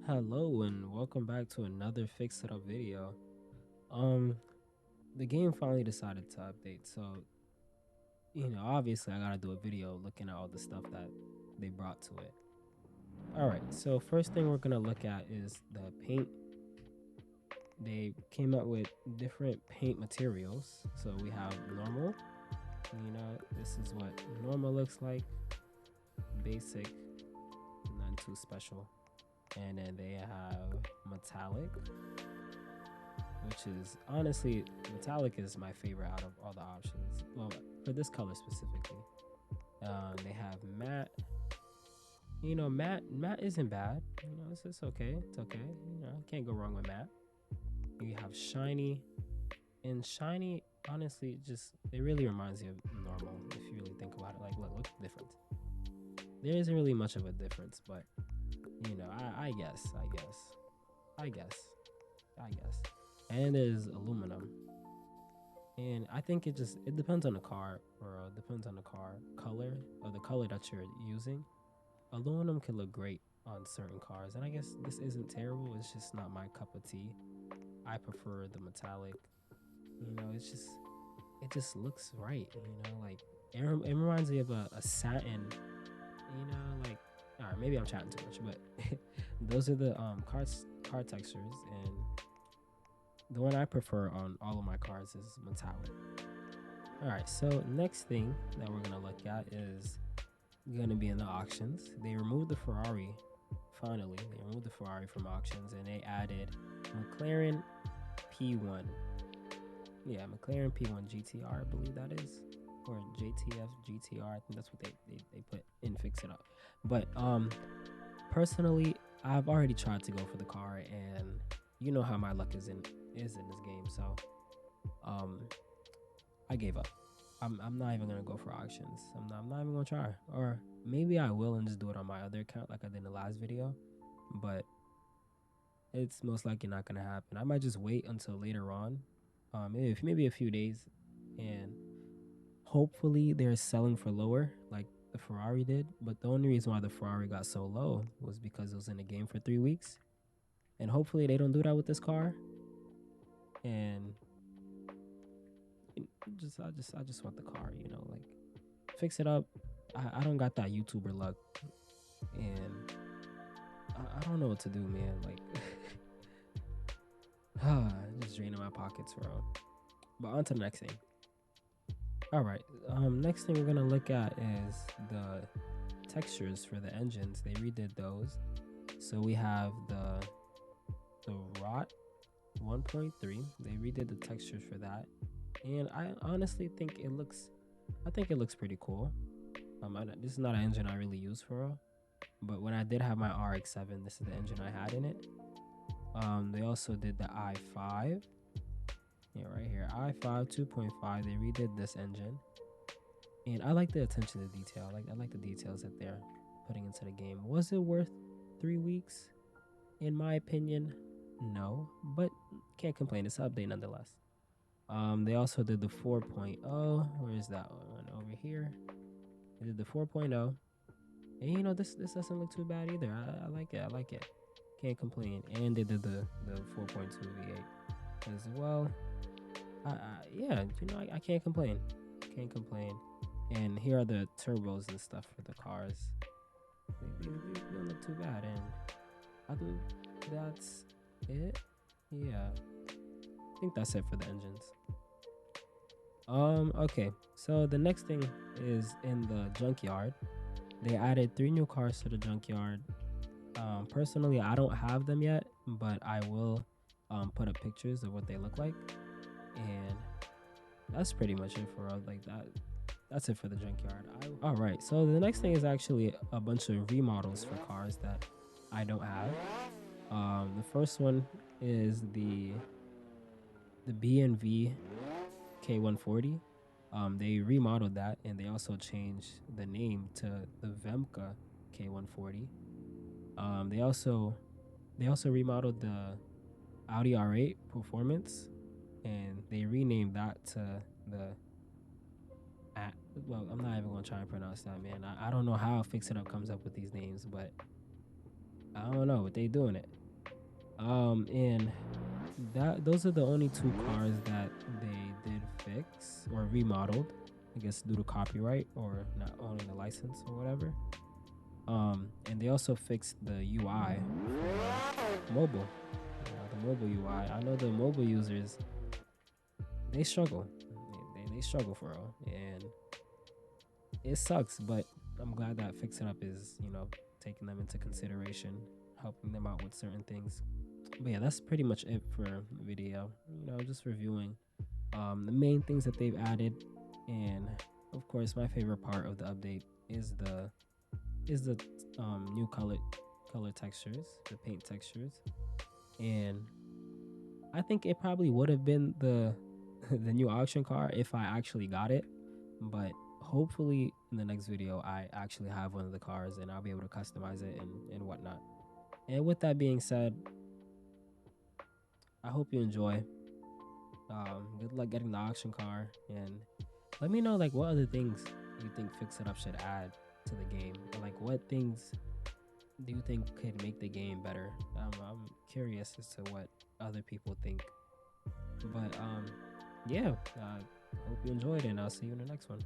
Hello and welcome back to another Fix It Up video. Um, the game finally decided to update, so obviously I gotta do a video looking at all the stuff that they brought to it. All right, so first thing we're gonna look at is the paint. They came up with different paint materials. So we have normal. This is what normal looks like. Basic, none too special. And then they have metallic, which is honestly metallic is my favorite out of all the options. Well, for this color specifically, they have matte. Matte isn't bad. It's okay. It's okay. Can't go wrong with matte. You have shiny, and shiny. Honestly, just it really reminds you of normal if you really think about it. Like, look at the difference. There isn't really much of a difference, but I guess, I guess, I guess. And there's aluminum. And I think it depends on the car, or depends on the car color or the color that you're using. Aluminum can look great on certain cars, and I guess this isn't terrible. It's just not my cup of tea. I prefer the metallic. It just looks right. Like it reminds me of a satin. Like all right, maybe I'm chatting too much, but those are the car textures, and the one I prefer on all of my cars is metallic. All right, so next thing that we're gonna look at is gonna be in the auctions. They removed the Ferrari. Finally, they removed the Ferrari from auctions, and they added McLaren P1. Yeah, McLaren P1 GTR, I believe that is, or JTF GTR. I think that's what they put in Fix It Up. But personally, I've already tried to go for the car, and you know how my luck is in this game. So I gave up. I'm not even gonna go for auctions. I'm not even gonna try. Or maybe I will and just do it on my other account like I did in the last video. But it's most likely not gonna happen. I might just wait until later on. If maybe a few days, and hopefully they're selling for lower like the Ferrari did. But the only reason why the Ferrari got so low was because it was in the game for 3 weeks. And hopefully they don't do that with this car. And I just want the car, like Fix It Up. I don't got that YouTuber luck, and I don't know what to do, man. Like, just draining my pockets, bro. But on to the next thing. All right, next thing we're gonna look at is the textures for the engines. They redid those, so we have the rot 1.3. They redid the textures for that, and I honestly think it looks pretty cool. This is not an engine I really use for real, but when I did have my RX-7, this is the engine I had in it. They also did the i5. Yeah, right here, i5 2.5. They redid this engine, and I like the attention to detail. I like the details that they're putting into the game. Was it worth 3 weeks? In my opinion, no, but can't complain. It's an update nonetheless. They also did the 4.0. Where is that one? Over here. They did the 4.0. And this doesn't look too bad either. I like it. I like it. Can't complain. And they did the 4.2 V8 as well. Yeah, I can't complain. Can't complain. And here are the turbos and stuff for the cars. They don't look too bad. And I think that's it. Yeah, I think that's it for the engines. Okay, so the next thing is in the junkyard. They added 3 new cars to the junkyard. Personally, I don't have them yet, but I will put up pictures of what they look like. And that's pretty much it for like that. That's it for the junkyard. All right, so the next thing is actually a bunch of remodels for cars that I don't have. The first one is the B&V K140. They remodeled that, and they also changed the name to the Vemka K140. They also remodeled the Audi R8 Performance, and they renamed that to the I'm not even gonna try and pronounce that, man. I don't know how Fix It Up comes up with these names, but I don't know, but they doing it. And those are the only two cars that they did fix or remodeled, I guess due to copyright or not owning the license or whatever. And they also fixed the UI for mobile. The mobile UI. I know the mobile users, they struggle. They struggle for real, and it sucks. But I'm glad that Fix It Up is taking them into consideration, helping them out with certain things. But yeah, that's pretty much it for the video. Just reviewing the main things that they've added, and of course, my favorite part of the update is the new color textures, the paint textures, and I think it probably would have been the the new auction car if I actually got it, but hopefully in the next video I actually have one of the cars and I'll be able to customize it and whatnot. And with that being said, I hope you enjoy. Good luck getting the auction car, and let me know like what other things you think Fix It Up should add to the game, or like what things do you think could make the game better. I'm curious as to what other people think. But yeah, hope you enjoyed, and I'll see you in the next one.